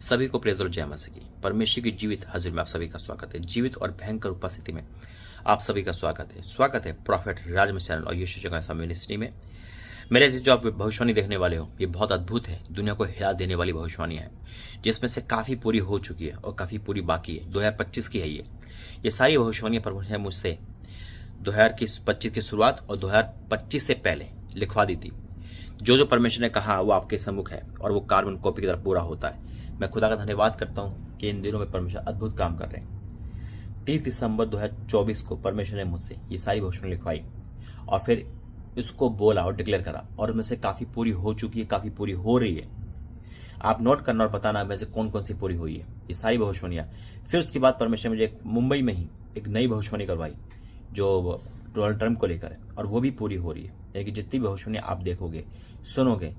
सभी को प्रेज़ और जय मसीह की। परमेश्वर की जीवित हाजिर में आप सभी का स्वागत है। जीवित और भयंकर उपस्थिति में आप सभी का स्वागत है प्रॉफिट राजमस चैनल और यीशु जगह मिनिस्ट्री में। मेरे से जो आप भविष्यवाणी देखने वाले हो, ये बहुत अद्भुत है, दुनिया को हिला देने वाली भविष्यवाणियां है, जिसमें से काफ़ी पूरी हो चुकी है और काफ़ी पूरी बाकी है। 2025 की है ये सारी भविष्यवाणियां प्रभु ने मुझसे 2025 की शुरुआत और 2025 से पहले लिखवा दी थी। जो परमेश्वर ने कहा वो आपके सम्मुख है और वो कार्बन कॉपी की तरह पूरा होता है। मैं खुदा का धन्यवाद करता हूँ कि इन दिनों में परमेश्वर अद्भुत काम कर रहे हैं। 30 दिसंबर 2024 को परमेश्वर ने मुझसे ये सारी भविष्यवाणी लिखवाई और फिर इसको बोला और डिक्लेयर करा, और उनमें से काफ़ी पूरी हो चुकी है, काफ़ी पूरी हो रही है। आप नोट करना और बताना में से कौन कौन सी पूरी हुई है ये सारी भविष्यवाणियाँ। फिर उसके बाद परमेश्वर ने मुझे मुंबई में ही एक नई भविष्यवाणी करवाई जो डोनाल्ड ट्रंप को लेकर है, और वो भी पूरी हो रही है। यानी कि जितनी भविष्यवाणी आप देखोगे, सुनोगे,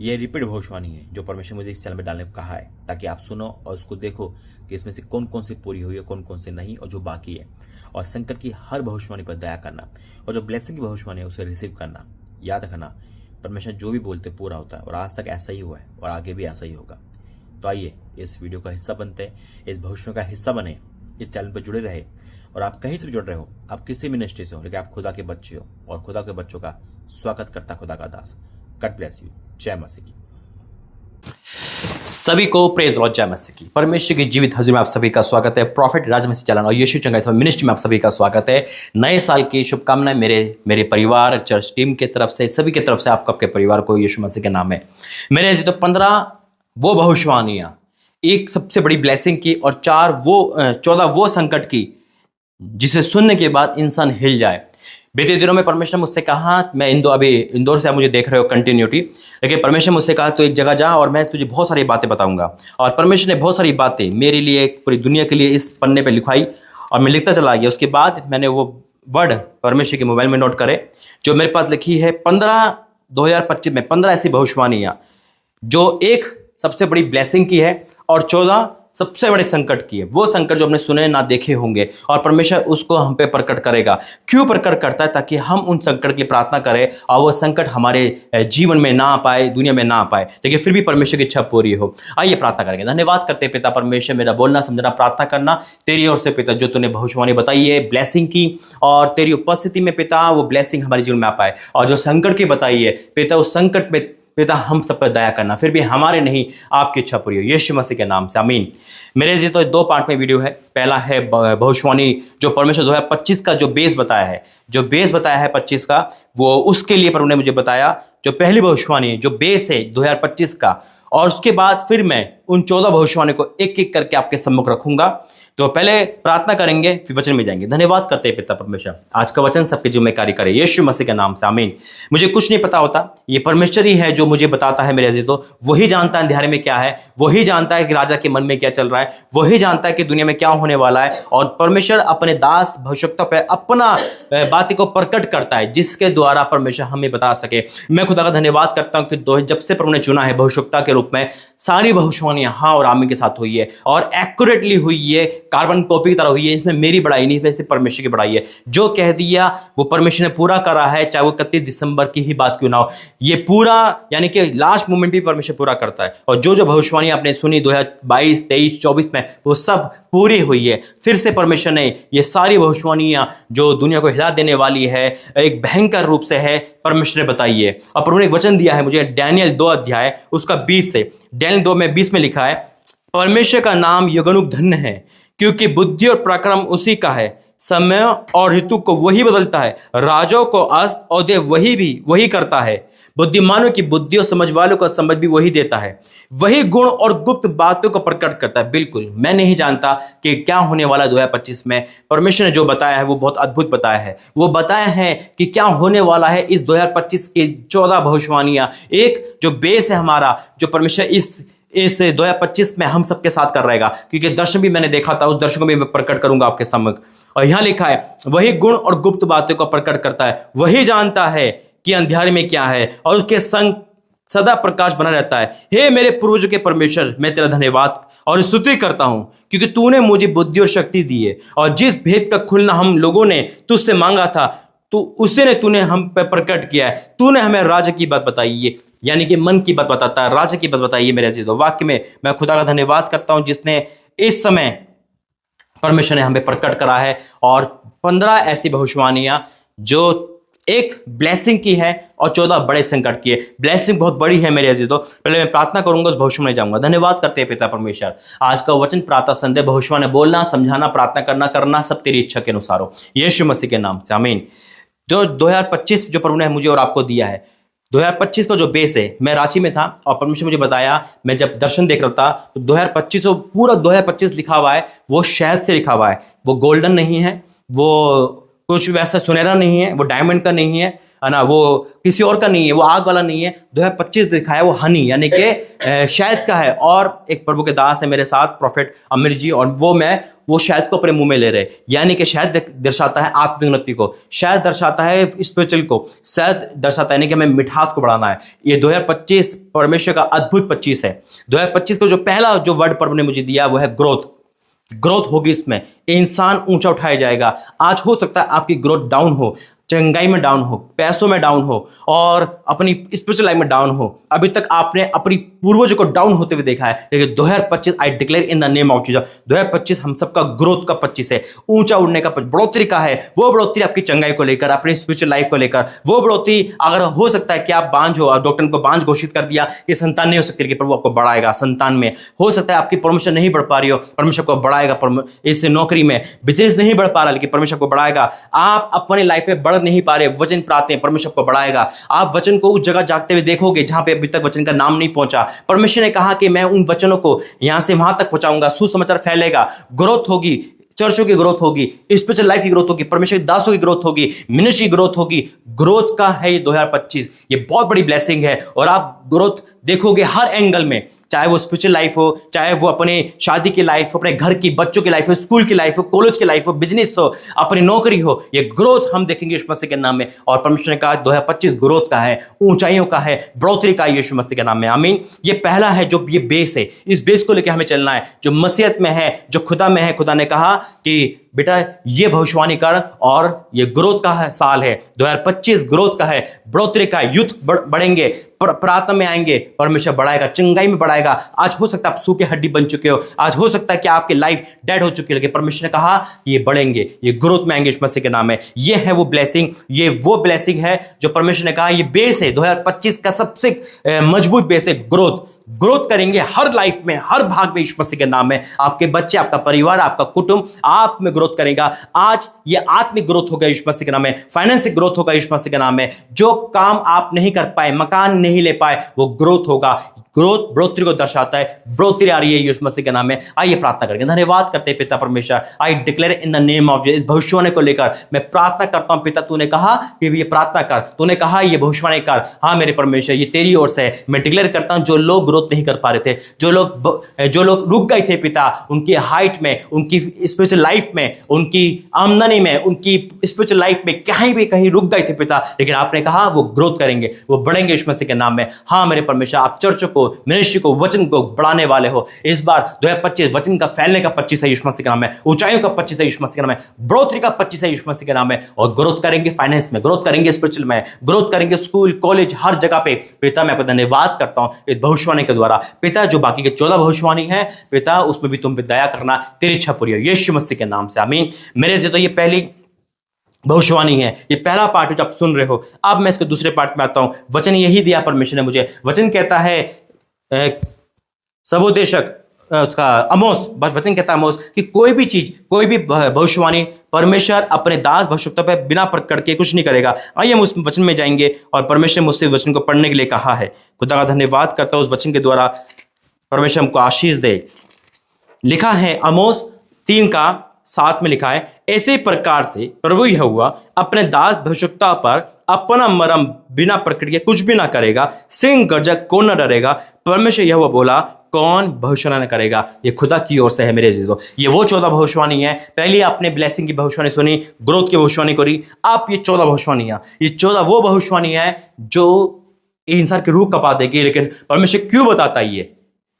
ये रिपीट भविष्यवाणी है जो परमेश्वर मुझे इस चैनल में डालने को कहा है, ताकि आप सुनो और उसको देखो कि इसमें से कौन कौन सी पूरी हुई है, कौन कौन से नहीं, और जो बाकी है। और संकट की हर भविष्यवाणी पर दया करना, और जो ब्लेसिंग की भविष्यवाणी है उसे रिसीव करना। याद रखना, परमेश्वर जो भी बोलते पूरा होता है, और आज तक ऐसा ही हुआ है और आगे भी ऐसा ही होगा। तो आइए इस वीडियो का हिस्सा बनते हैं, इस भविष्य का हिस्सा बने, इस चैनल पर जुड़े रहे। और आप कहीं से भी जुड़ रहे हो, आप किसी मिनिस्ट्री से हो, लेकिन आप खुदा के बच्चे हो और खुदा के बच्चों का स्वागत करता खुदा का दास। God bless you. जय मसीह की। सभी को प्रेज लॉर्ड, जय मसीह की। परमेश्वर की जीवित हजूर में आप सभी का स्वागत है। प्रॉफिट राजमसी चैनल और यीशु चंगा मिनिस्ट्री में आप सभी का स्वागत है। नए साल की शुभकामनाएं मेरे परिवार, चर्च टीम की तरफ से, सभी की तरफ से आपको, आपके परिवार को यीशु मसीह के नाम है। मेरे ऐसे तो 15 वो भविष्यवाणियां, एक सबसे बड़ी ब्लेसिंग की और 14 वो संकट की जिसे सुनने के बाद इंसान हिल जाए। बीते दिनों में परमेश्वर ने मुझसे कहा, मैं इंदौर से आप मुझे देख रहे हो कंटिन्यूटी, लेकिन परमेश्वर मुझसे कहा तो एक जगह जा और मैं तुझे बहुत सारी बातें बताऊंगा। और परमेश्वर ने बहुत सारी बातें मेरे लिए, पूरी दुनिया के लिए इस पन्ने पे लिखवाई और मैं लिखता चला गया। उसके बाद मैंने वो वर्ड परमेश्वर के मोबाइल में नोट करे जो मेरे पास लिखी है। 2025 में 15 ऐसी भविष्यवाणियाँ जो एक सबसे बड़ी ब्लेसिंग की है और 14 सबसे बड़े संकट की है। वो संकट जो हमने सुने ना देखे होंगे, और परमेश्वर उसको हम पे प्रकट करेगा। क्यों प्रकट करता है? ताकि हम उन संकट के लिए प्रार्थना करें और वो संकट हमारे जीवन में ना आ पाए, दुनिया में ना आ पाए, लेकिन फिर भी परमेश्वर की इच्छा पूरी हो। आइए प्रार्थना करेंगे। धन्यवाद करते पिता परमेश्वर, मेरा बोलना समझना प्रार्थना करना तेरी ओर से पिता, जो तूने भविष्यवाणी बताई है ब्लेसिंग की, और तेरी उपस्थिति में पिता वो ब्लेसिंग हमारे जीवन में आ पाए। और जो संकट की बताई है पिता, उस संकट में पिता हम सब पर दया करना, फिर भी हमारे नहीं आपकी इच्छा पूरी हो, यीशु मसीह के नाम से आमीन। मेरे जी तो 2 पार्ट में वीडियो है। पहला है भविष्यवाणी जो परमेश्वर 2025 का जो बेस बताया है, 25 का, वो उसके लिए प्रभु ने मुझे बताया जो पहली भविष्यवाणी जो बेस है 2025 का। और उसके बाद फिर मैं उन 14 भविष्यवाणी को एक एक करके आपके सम्मुख रखूंगा। तो पहले प्रार्थना करेंगे, फिर वचन में जाएंगे। धन्यवाद करते हैं पिता परमेश्वर, आज का वचन सबके जीवन में कार्य करे, यीशु मसीह के नाम से आमीन। मुझे कुछ नहीं पता होता, ये परमेश्वर ही है जो मुझे बताता है। मेरे अजीजों, वही जानता है अंधेरे में क्या है, वही जानता है कि राजा के मन में क्या चल रहा है, वही जानता है कि दुनिया में क्या होने वाला है। और परमेश्वर अपने दास भविष्यवक्ता पर अपना बातें को प्रकट करता है, जिसके द्वारा परमेश्वर हमें बता सके। मैं खुदा का धन्यवाद करता हूँ कि जब से प्रभु ने चुना है भविष्यवक्ता के रूप में, सारी भविष्यवाणियां हाँ और आमीन के साथ हुई है और एक्यूरेटली हुई है, कार्बन कॉपी की तरह हुई है। इसमें मेरी बड़ाई नहीं, इसमें परमेश्वर की बड़ाई है। जो कह दिया वो परमेश्वर ने पूरा करा है, चाहे वो 31 दिसंबर की ही बात क्यों ना हो। ये पूरा यानी कि लास्ट मोमेंट भी परमेश्वर पूरा करता है। और जो भविष्यवाणी आपने सुनी 2022, 23, 24 में, वो सब पूरी हुई है। फिर से परमेश्वर ने ये सारी भविष्यवाणियां जो दुनिया को हिला देने वाली है, एक भयंकर रूप से है, परमेश्वर ने बताई है। और प्रभु ने एक वचन दिया है मुझे, डैनियल 2 अध्याय उसका 20 से, डैनियल 2 में 20 में लिखा है, परमेश्वर का नाम युगानुग धन्य है, क्योंकि बुद्धि और पराक्रम उसी का है। समय और ऋतु को वही बदलता है, राजाओं को अस्त और दे वही करता है। बुद्धिमानों की बुद्धि और समझ वालों को समझ भी वही देता है। वही गुण और गुप्त बातों को प्रकट करता है। बिल्कुल मैं नहीं जानता कि क्या होने वाला 2025 में। परमेश्वर ने जो बताया है वो बहुत अद्भुत बताया है। वो बताया है कि क्या होने वाला है इस 2025 की 14 भविष्यवाणियां। एक जो बेस है हमारा, जो परमेश्वर इस 2025 में हम सबके साथ कर रहेगा, क्योंकि दर्शन भी मैंने देखा था, उस दर्शन को भी मैं प्रकट करूंगा आपके सम्मुख। और यहां लिखा है, वही गुण और गुप्त बातों को प्रकट करता है, वही जानता है कि अंधेरे में क्या है और उसके संग सदा प्रकाश बना रहता है। हे मेरे पूर्वजों के परमेश्वर, मैं तेरा धन्यवाद और स्तुति करता हूं, क्योंकि तूने मुझे बुद्धि और शक्ति दी है, और जिस भेद का खुलना हम लोगों ने तुझसे मांगा था, तो उसे ने तूने हम पे प्रकट किया है। तूने हमें राज्य की बात बताई है। यानी कि मन की बात बताता है, राजा की बात बताइए मेरे अजीजों। वाक्य में मैं खुदा का धन्यवाद करता हूं जिसने इस समय परमेश्वर ने हमें प्रकट करा है, और 15 ऐसी भविष्यवाणियां जो एक ब्लेसिंग की है और 14 बड़े संकट की है। ब्लेसिंग बहुत बड़ी है मेरे अजीजों। पहले मैं प्रार्थना करूंगा, उस भविष्य में जाऊंगा। धन्यवाद करते हैं पिता परमेश्वर, आज का वचन प्रातः संध्या भविष्यवाणी बोलना, समझाना, प्रार्थना करना सब तेरी इच्छा के अनुसार हो, यीशु मसीह के नाम से आमीन। जो 2025 जो प्रभु ने मुझे और आपको दिया है, 2025 का जो बेस है, मैं रांची में था और परमेश्वर मुझे बताया, मैं जब दर्शन देख रहा था तो 2025 पूरा 2025 लिखा हुआ है, वो शहद से लिखा हुआ है। वो गोल्डन नहीं है, वो कुछ वैसा सुनहरा नहीं है, वो डायमंड का नहीं है ना, वो किसी और का नहीं है, वो आग वाला नहीं है। 2025 दिखा है वो हनी यानी कि शहद का है। और एक प्रभु के दास है मेरे साथ, प्रॉफिट अमीर जी, और वो शहद को अपने मुंह में ले रहे, यानी कि शहद दर्शाता है आत्मिक उन्नति को, शहद दर्शाता है स्पिरिचुअल को, शहद दर्शाता है यानी कि हमें मिठास को बढ़ाना है। ये 2025 परमेश्वर का अद्भुत 25 है। 2025 को जो पहला जो वर्ड प्रभु ने मुझे दिया वो है ग्रोथ। ग्रोथ होगी, इसमें इंसान ऊंचा उठाया जाएगा। आज हो सकता है आपकी ग्रोथ डाउन हो, चंगाई में डाउन हो, पैसों में डाउन हो, और अपनी स्पिरिचुअल लाइफ में डाउन हो। अभी तक आपने अपनी पूर्वजों को डाउन होते हुए देखा है, लेकिन 2025 I declare in the name of Jesus, 2025 हम सबका ग्रोथ का 25 है, ऊंचा उड़ने का बढ़ोतरी का है। वो बढ़ोतरी आपकी चंगाई को लेकर, अपनी स्पिरिचुअल लाइफ को लेकर, वो बढ़ोतरी अगर हो सकता है कि आप बांझ हो, डॉक्टर को बांझ घोषित कर दिया, ये संतान नहीं हो सकती, लेकिन प्रभु आपको बढ़ाएगा। संतान में हो सकता है आपकी प्रमोशन नहीं बढ़ पा रही हो, परमेश्वर को बढ़ाएगा। इस नौकरी में बिजनेस नहीं बढ़ पा रहा, लेकिन परमेश्वर को बढ़ाएगा। आप अपनी लाइफ में नहीं पा रहे, वचन प्राप्त है, परमेश्वर को बढ़ाएगा। आप वचन को उस जगह जागते हुए देखोगे जहां पे अभी तक वचन का नाम नहीं पहुंचा। परमेश्वर ने कहा कि मैं उन वचनों को यहां से वहां तक पहुंचाऊंगा, सुसमाचार फैलेगा, ग्रोथ होगी, चर्चों की ग्रोथ होगी, स्पिरिचुअल लाइफ की ग्रोथ होगी, परमेश्वर के दासों की ग्रोथ होगी, मिनिस्ट्री ग्रोथ होगी। ग्रोथ का है ये 2025, ये बहुत बड़ी ब्लेसिंग है। और आप ग्रोथ देखोगे हर एंगल में, चाहे वो स्पिरिचुअल लाइफ हो, चाहे वो अपने शादी की लाइफ हो, अपने घर की बच्चों की लाइफ हो, स्कूल की लाइफ हो, कॉलेज की लाइफ हो, बिजनेस हो, अपनी नौकरी हो, ये ग्रोथ हम देखेंगे यीशु मसीह के नाम में। और परमेश्वर ने कहा 2025 ग्रोथ का है, ऊंचाइयों का है, बढ़ोतरी का है, यीशु मसीह के नाम में आमीन। ये पहला है जो ये बेस है, इस बेस को लेकर हमें चलना है, जो मसीहत में है, जो खुदा में है। खुदा ने कहा कि बेटा ये भविष्यवाणी कर, और ये ग्रोथ का है, साल है 2025 ग्रोथ का है, बढ़ोतरी का, यूथ बढ़ेंगे, प्रार्थना में आएंगे, परमेश्वर बढ़ाएगा, चंगाई में बढ़ाएगा। आज हो सकता है आप सूखे हड्डी बन चुके हो, आज हो सकता है कि आपकी लाइफ डेड हो चुकी है, लेकिन परमेश्वर ने कहा कि ये बढ़ेंगे, ये ग्रोथ में आएंगे यीशु मसीह के नाम में। ये है वो ब्लेसिंग, ये वो ब्लेसिंग है जो परमेश्वर ने कहा ये बेस है। 2025 का सबसे मजबूत बेस है ग्रोथ। ग्रोथ करेंगे हर लाइफ में, हर भाग में यीशु मसीह के नाम में। आपके बच्चे, आपका परिवार, आपका कुटुंब आप में ग्रोथ करेगा। आज ये आत्मिक ग्रोथ होगा यीशु मसीह के नाम में, फाइनेंशियल ग्रोथ होगा यीशु मसीह के नाम में। जो काम आप नहीं कर पाए, मकान नहीं ले पाए, वो ग्रोथ होगा। ग्रोथ बढ़ोतरी को दर्शाता है, बढ़ोतरी आ रही है यीशु मसीह के नाम में। आइए प्रार्थना करेंगे। धन्यवाद करते हैं पिता परमेश्वर, I declare in the name of Jesus. इस भविष्यवाणी को लेकर मैं प्रार्थना करता हूं पिता, तूने कहा कि ये प्रार्थना कर, तूने कहा ये भविष्यवाणी कर। हाँ मेरे परमेश्वर, ये तेरी ओर से है। मैं डिक्लेयर करता हूं जो लोग ग्रोथ नहीं कर पा रहे थे, जो लोग रुक गए थे पिता, उनकी हाइट में, उनकी स्पिरिचुअल लाइफ में, उनकी आमदनी में, उनकी स्पिरिचुअल लाइफ में कहीं रुक गए थे पिता, लेकिन आपने कहा वो ग्रोथ करेंगे, वो बढ़ेंगे यीशु मसीह के नाम में। हाँ मेरे परमेश्वर, आप चर्चों को, मिनिस्ट्री को, वचन को बढ़ाने वाले हो। इस बार 2025 वचन का फैलने का 25 है यीशु मसीह के नाम में, ऊंचाइयों का 25 है यीशु मसीह के नाम में, बढ़ोतरी का 25 है यीशु मसीह के नाम में। और ग्रोथ करेंगे फाइनेंस में, ग्रोथ करेंगे स्पिरिचुअल में, ग्रोथ करेंगे स्कूल कॉलेज हर जगह पे। पिता मैं आपको धन्यवाद करता हूं इस भविष्यवाणी के द्वारा। पिता जो बाकी के 14 भविष्यवाणी है पिता, उसमें भी तुम पे दया करना, तेरी इच्छा पूरी हो यीशु मसीह के नाम से आमीन। मेरे से तो ये पहली भविष्यवाणी है, ये पहला पार्ट जो आप सुन रहे हो। अब मैं इसके दूसरे पार्ट में आता हूं। वचन यही दिया परमेश्वर ने मुझे। वचन कहता है सबोदेशक उसका अमोस, बस वचन कहता है अमोस कि कोई भी चीज, कोई भी भविष्यवाणी परमेश्वर अपने दास भविष्यवक्ता पे बिना प्रकट करके कुछ नहीं करेगा। आइए हम उस वचन में जाएंगे, और परमेश्वर ने मुझसे वचन को पढ़ने के लिए कहा है। खुदा का धन्यवाद करता हूं उस वचन के द्वारा, परमेश्वर हमको आशीष दे। लिखा है अमोस 3:7 में लिखा है, ऐसे प्रकार से प्रभु यहोवा अपने दास भविष्यवक्ता पर अपना मरम बिना प्रकट किए कुछ भी ना करेगा। सिंह गर्जक कौन न डरेगा, परमेश्वर यहोवा बोला कौन भविष्यवाणी करेगा। ये खुदा की ओर से है मेरे अजीजों। ये वो 14 भविष्यवाणी है। पहले आपने ब्लेसिंग की भविष्यवाणी सुनी, ग्रोथ की भविष्यवाणी करी, आप ये 14 भविष्यवाणियां, ये 14 वो भविष्यवाणी है जो इंसान की रूह कपा देगी। लेकिन परमेश्वर क्यों बताता है, ये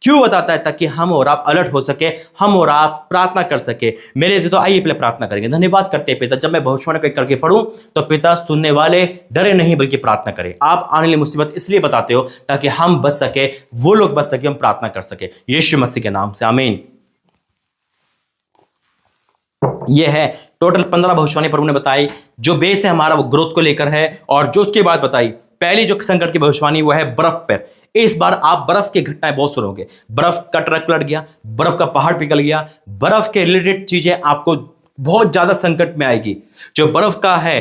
क्यों बताता है? ताकि हम और आप अलर्ट हो सके, हम और आप प्रार्थना कर सके। मेरे से तो आइए पहले प्रार्थना करेंगे। धन्यवाद करते हैं पिता, जब मैं भविष्यवाणी को करके पढ़ूं तो पिता सुनने वाले डरे नहीं बल्कि प्रार्थना करें। आप आने वाली मुसीबत इसलिए बताते हो ताकि हम बच सके, वो लोग बच सके, हम प्रार्थना कर सके। यीशु मसीह के नाम से आमीन। ये है टोटल 15 भविष्यवाणी प्रभु ने बताई। जो बेस है हमारा वो ग्रोथ को लेकर है, और जो उसके बाद बताई पहली जो संकट की भविष्यवाणी वो है बर्फ पर। इस बार आप बर्फ की घटनाएं बहुत सुनोगे। बर्फ का ट्रक पलट गया, बर्फ का पहाड़ पिघल गया, बर्फ के रिलेटेड चीजें आपको बहुत ज्यादा संकट में आएगी। जो बर्फ का है,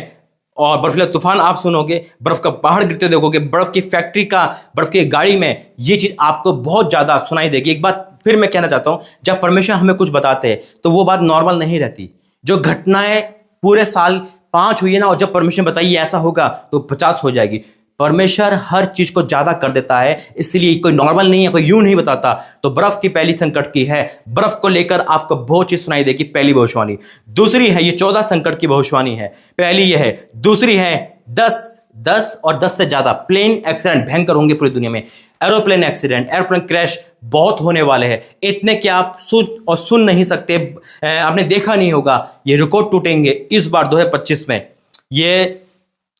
और बर्फीला तूफान आप सुनोगे, बर्फ का पहाड़ गिरते देखोगे, बर्फ की फैक्ट्री का, बर्फ की गाड़ी में, ये चीज आपको बहुत ज्यादा सुनाई देगी। एक बात फिर मैं कहना चाहता हूं, जब परमेश्वर हमें कुछ बताते हैं तो वो बात नॉर्मल नहीं रहती। जो घटनाएं पूरे साल 5 हुई है ना, और जब परमेश्वर बताइए ऐसा होगा तो 50 हो जाएगी। परमेश्वर हर चीज को ज्यादा कर देता है, इसलिए कोई नॉर्मल नहीं है, कोई यूं नहीं बताता। तो बर्फ की पहली संकट की है, बर्फ को लेकर आपको बहुत चीज सुनाई देगी, पहली भविष्यवाणी। दूसरी है, ये 14 संकट की भविष्यवाणी है। पहली ये है। दूसरी है 10 और 10 से ज्यादा प्लेन एक्सीडेंट भयंकर होंगे पूरी दुनिया में। एरोप्लेन एक्सीडेंट, एरोप्लेन क्रैश बहुत होने वाले हैं, इतने कि आप सुन नहीं सकते, आपने देखा नहीं होगा। ये रिकॉर्ड टूटेंगे इस बार 2025 में। ये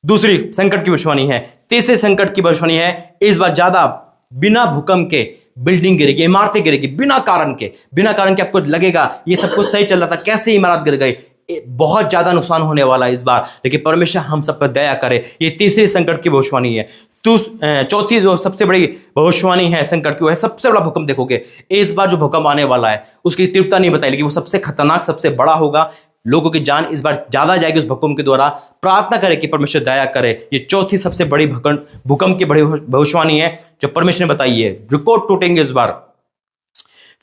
दूसरी संकट की भविष्यवाणी है। तीसरे संकट की भविष्यवाणी है, इस बार ज्यादा बिना भूकंप के बिल्डिंग गिरेगी, इमारतें गिरेगी, बिना कारण के आपको लगेगा ये सब कुछ सही चल रहा था, कैसे इमारत गिर गई। बहुत ज्यादा नुकसान होने वाला है इस बार, लेकिन परमेश्वर हम सब पर दया करे। ये तीसरी संकट की भविष्यवाणी है। चौथी जो सबसे बड़ी भविष्यवाणी है संकट की, वो है सबसे बड़ा भूकंप। देखोगे इस बार जो भूकंप आने वाला है उसकी तीव्रता नहीं बताई, लेकिन वो सबसे खतरनाक, सबसे बड़ा होगा। लोगों की जान इस बार ज्यादा जाएगी उस भूकंप के द्वारा। प्रार्थना करें कि परमेश्वर दया करे। ये चौथी सबसे बड़ी भूकंप की बड़ी भविष्यवाणी है जो परमेश्वर ने बताई है। रिकॉर्ड टूटेंगे इस बार।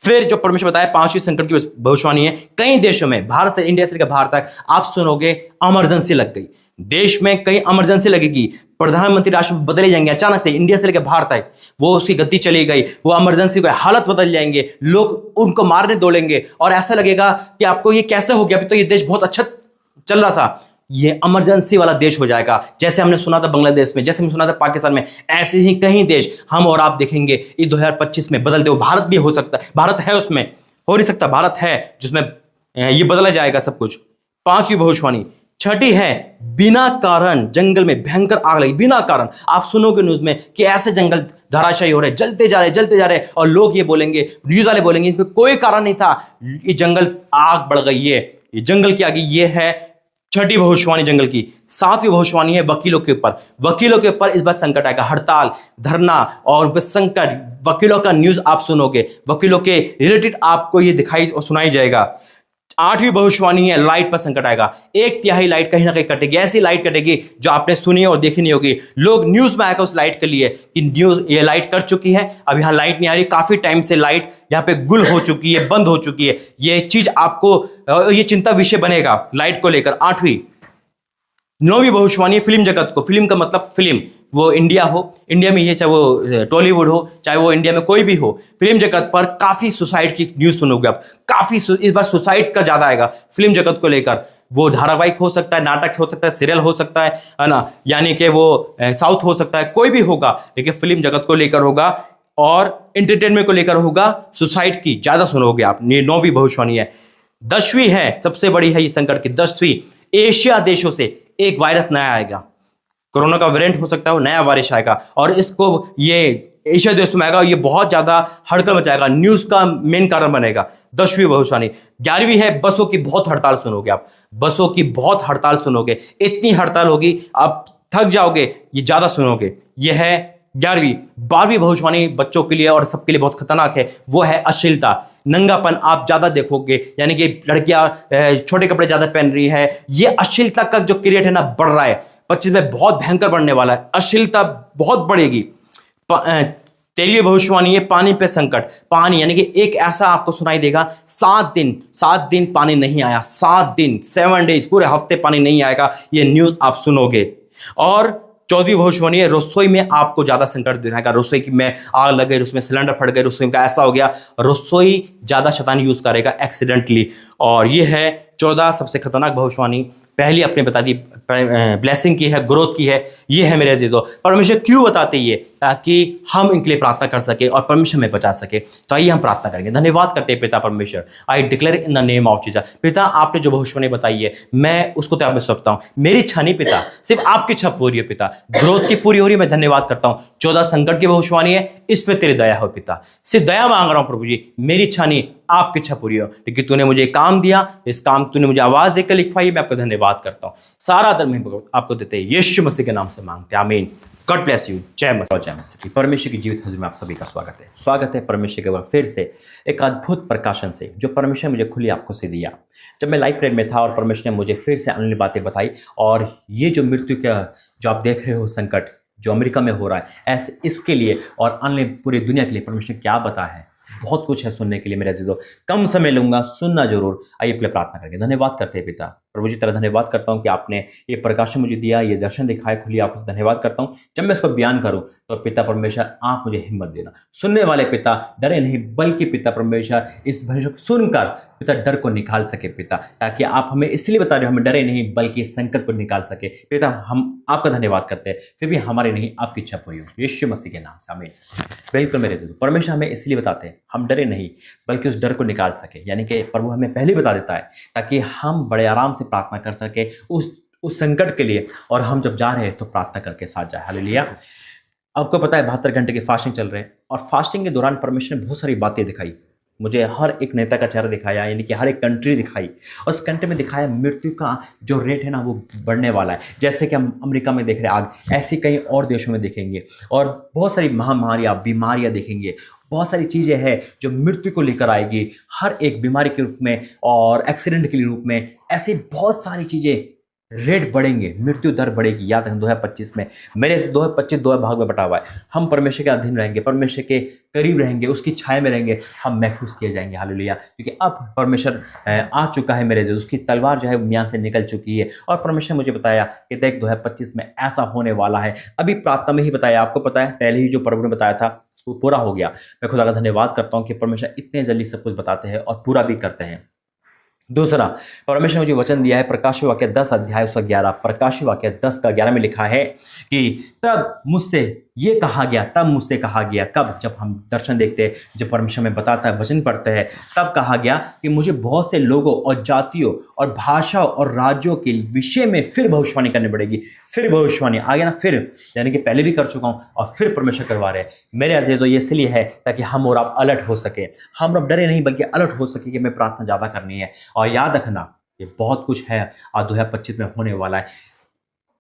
फिर जो परमेश्वर बताया, पांचवी संकट की भविष्यवाणी है। कई देशों में, भारत से, इंडिया से लेकर बाहर तक आप सुनोगे इमरजेंसी लग गई। देश में कई इमरजेंसी लगेगी, प्रधानमंत्री राष्ट्रपति बदले जाएंगे अचानक से, इंडिया से लेकर बाहर तक वो उसकी गति चली गई, वो इमरजेंसी को हालत बदल जाएंगे, लोग उनको मारने दौड़ेंगे, और ऐसा लगेगा कि आपको ये कैसे हो गया, अभी तो ये देश बहुत अच्छा चल रहा था। ये इमरजेंसी वाला देश हो जाएगा। जैसे हमने सुना था बांग्लादेश में, जैसे हमने सुना था पाकिस्तान में, ऐसे ही कई देश हम और आप देखेंगे ये 2025 में बदलते हो। भारत भी हो सकता है, भारत है उसमें, हो नहीं सकता, भारत है जिसमें ये बदला जाएगा सब कुछ। पांचवी भविष्यवाणी। छठी है, बिना कारण जंगल में भयंकर आग लगी, बिना कारण। आप सुनोगे न्यूज में कि ऐसे जंगल धराशायी हो रहे, जलते जा रहे, और लोग ये बोलेंगे, न्यूज वाले बोलेंगे इसमें कोई कारण नहीं था, ये जंगल आग बढ़ गई है, ये जंगल की आग। ये है छठी भविष्यवाणी जंगल की। सातवीं भविष्यवाणी है वकीलों के ऊपर। वकीलों के ऊपर इस बार संकट आएगा, हड़ताल, धरना और उन पर संकट। वकीलों का न्यूज आप सुनोगे, वकीलों के रिलेटेड आपको ये दिखाई और सुनाई जाएगा। आठवीं भविष्यवाणी है, लाइट पर संकट आएगा। 1/3 लाइट कहीं ना कहीं कटेगी, ऐसी लाइट कटेगी जो आपने सुनी और देखी नहीं होगी। लोग न्यूज में आएगा उस लाइट के लिए कि न्यूज ये लाइट कट चुकी है, अब यहाँ लाइट नहीं आ रही, काफी टाइम से लाइट यहाँ पे गुल हो चुकी है, बंद हो चुकी है। ये चीज आपको, ये चिंता विषय बनेगा लाइट को लेकर। आठवीं। नौवीं भविष्यवाणी है फिल्म जगत को। फिल्म का मतलब फिल्म, वो इंडिया हो, इंडिया में ये, चाहे वो टॉलीवुड हो, चाहे वो इंडिया में कोई भी हो, फिल्म जगत पर काफी सुसाइड की न्यूज सुनोगे आप। काफी इस बार सुसाइड का ज्यादा आएगा फिल्म जगत को लेकर। वो धारावाहिक हो सकता है, नाटक हो सकता है, सीरियल हो सकता है ना, यानी कि वो साउथ हो सकता है, कोई भी होगा, लेकिन फिल्म जगत को लेकर होगा और एंटरटेनमेंट को लेकर होगा। सुसाइड की ज्यादा सुनोगे आप। ये नौवीं भविष्यवाणी है। 10वीं है, सबसे बड़ी है ये संकट की। 10वीं, एशिया देशों से एक वायरस नया आएगा। कोरोना का वेरिएंट हो सकता है, वो नया वायरस आएगा और इसको ये एशिया देश में आएगा। ये बहुत ज्यादा हड़कंप मचाएगा, न्यूज का मेन कारण बनेगा। 10वीं भविष्यवाणी। 11वीं है, बसों की बहुत हड़ताल सुनोगे आप। बसों की बहुत हड़ताल सुनोगे, इतनी हड़ताल होगी आप थक जाओगे, ये ज्यादा सुनोगे। ये है 11वीं। 12वीं भविष्यवाणी बच्चों के लिए और सबके लिए बहुत खतरनाक है, वो है अश्लीलता, नंगापन आप ज्यादा देखोगे, यानी कि लड़कियां छोटे कपड़े ज्यादा पहन रही है। ये अश्लीलता का जो क्रिएट है ना, बढ़ रहा है। 25 में बहुत भयंकर बढ़ने वाला है, अश्लीलता बहुत बढ़ेगी। 13वीं भविष्यवाणी है, पानी पे संकट। पानी यानी कि एक ऐसा आपको सुनाई देगा, 7 दिन पानी नहीं आया, 7 दिन, 7 डेज, पूरे हफ्ते पानी नहीं आएगा, ये न्यूज आप सुनोगे। और 14वीं भविष्यवाणी है, रसोई में आपको ज्यादा संकट दिखाएगा। रसोई की में आग लग गई, उसमें सिलेंडर फट गए, रसोई का ऐसा हो गया, रसोई ज्यादा शैतान यूज करेगा एक्सीडेंटली। और ये है 14 सबसे खतरनाक भविष्यवाणी। पहली अपने बता दी, ब्लेसिंग की है, ग्रोथ की है। ये है मेरे अजीजों, परमेश्वर क्यों बताते ये ताकि हम इनके लिए प्रार्थना कर सके और परमेश्वर में बचा सके। तो आइए हम प्रार्थना करेंगे। धन्यवाद करते हैं पिता परमेश्वर। I declare in the name of Jesus. पिता, आपने जो भविष्यवाणी बताई है मैं उसको तेरे में सौंपता हूँ। मेरी इच्छा नहीं पिता, सिर्फ आपकी इच्छा पूरी है पिता। ग्रोथ की पूरी हो रही है, मैं धन्यवाद करता हूँ। 14 संकट की भविष्यवाणी है, इस पे तेरी दया हो पिता। सिर्फ दया मांग रहा हूँ प्रभु जी, मेरी इच्छा नहीं, आपकी इच्छा पूरी हो। क्योंकि तूने मुझे काम दिया, इस काम तूने मुझे आवाज देकर लिखवाई, मैं आपका धन्यवाद करता हूँ। सारा धर्म आपको देते हैं, यीशु मसीह के नाम से मांगते हैं, आमीन। God bless you. जय मसीह, जय मसीह। परमेश्वर की जीवित हजूर में आप सभी का स्वागत है। स्वागत है परमेश्वर के वह फिर से एक अद्भुत प्रकाशन से जो परमेश्वर ने मुझे खुली आंखों से दिया। जब मैं लाइफ प्रेयर में था और परमेश्वर ने मुझे फिर से अनूठी बातें बताई, और ये जो मृत्यु का जो आप देख रहे हो संकट जो अमेरिका में हो रहा है, ऐसे इसके लिए और अन्य पूरी दुनिया के लिए परमेश्वर क्या बता है, बहुत कुछ है सुनने के लिए। मेरे अजीजों, कम समय लूंगा, सुनना जरूर। आइए अपने प्रार्थना करेंगे। धन्यवाद करते हैं पिता प्रभु जी, तेरा धन्यवाद करता हूँ कि आपने ये प्रकाशन मुझे दिया, ये दर्शन दिखाए खुली आंखों से। धन्यवाद करता हूँ जब मैं इसको बयान करूँ तो पिता परमेश्वर आप मुझे हिम्मत देना। सुनने वाले पिता डरे नहीं, बल्कि पिता परमेश्वर इस भविष्य को सुनकर पिता डर को निकाल सके पिता, ताकि आप हमें इसलिए बता रहे हो हमें डरे नहीं, बल्कि संकट को निकाल सके पिता। हम आपका धन्यवाद करते हैं, फिर भी हमारी नहीं आपकी इच्छा पूरी हो, यीशु मसीह के नाम से आमीन। बिल्कुल मेरे दोस्तों, परमेश्वर हमें इसलिए बताते हैं हम डरे नहीं, बल्कि उस डर को निकाल सके। यानी कि प्रभु हमें पहले बता देता है ताकि हम बड़े आराम से प्रार्थना कर सके उस संकट के लिए, और हम जब जा रहे हैं तो प्रार्थना करके साथ जाए। हालेलुया। आपको पता है 72 घंटे की फास्टिंग चल रहे हैं, और फास्टिंग के दौरान परमेश्वर ने बहुत सारी बातें दिखाई मुझे। हर एक नेता का चेहरा दिखाया, यानी कि हर एक कंट्री दिखाई, और उस कंट्री में दिखाया मृत्यु का जो रेट है ना वो बढ़ने वाला है। जैसे कि हम अमेरिका में देख रहे हैं आग, ऐसे कई और देशों में देखेंगे, और बहुत सारी महामारियाँ बीमारियाँ देखेंगे। बहुत सारी चीज़ें हैं जो मृत्यु को लेकर आएगी, हर एक बीमारी के रूप में और एक्सीडेंट के रूप में। ऐसी बहुत सारी चीज़ें, रेट बढ़ेंगे, मृत्यु दर बढ़ेगी। याद रखें 2025 में, मेरे 2025 दो भाग में बटा हुआ है। हम परमेश्वर के अधीन रहेंगे, परमेश्वर के करीब रहेंगे, उसकी छाया में रहेंगे, हम महफूज किए जाएंगे। हालेलुया। क्योंकि अब परमेश्वर आ चुका है मेरे जो, उसकी तलवार जो है यहाँ से निकल चुकी है। और परमेश्वर मुझे बताया कि देख 2025 में ऐसा होने वाला है। अभी प्रार्थना में ही बताया, आपको पता है पहले ही जो प्रभु ने बताया था वो पूरा हो गया। मैं खुदा का धन्यवाद करता हूँ कि परमेश्वर इतने जल्दी सब कुछ बताते हैं और पूरा भी करते हैं। दूसरा, परमेश्वर ने मुझे वचन दिया है, प्रकाशित वाक्य 10 अध्याय उसका 11, प्रकाशित वाक्य 10 का 11 में लिखा है कि तब मुझसे ये कहा गया, तब मुझसे कहा गया। कब? जब हम दर्शन देखते हैं, जब परमेश्वर में बताता है, वचन पढ़ते हैं, तब कहा गया कि मुझे बहुत से लोगों और जातियों और भाषाओं और राज्यों के विषय में फिर भविष्यवाणी करनी पड़ेगी। फिर भविष्यवाणी आ गया ना, फिर यानी कि पहले भी कर चुका हूँ और फिर परमेश्वर करवा रहे हैं। मेरे अजीजों, ये इसलिए है ताकि हम और आप अलर्ट हो सके। हम अब डरे नहीं, बल्कि अलर्ट हो सके कि हमें प्रार्थना ज़्यादा करनी है। और याद रखना, ये बहुत कुछ है और 2025 में होने वाला है।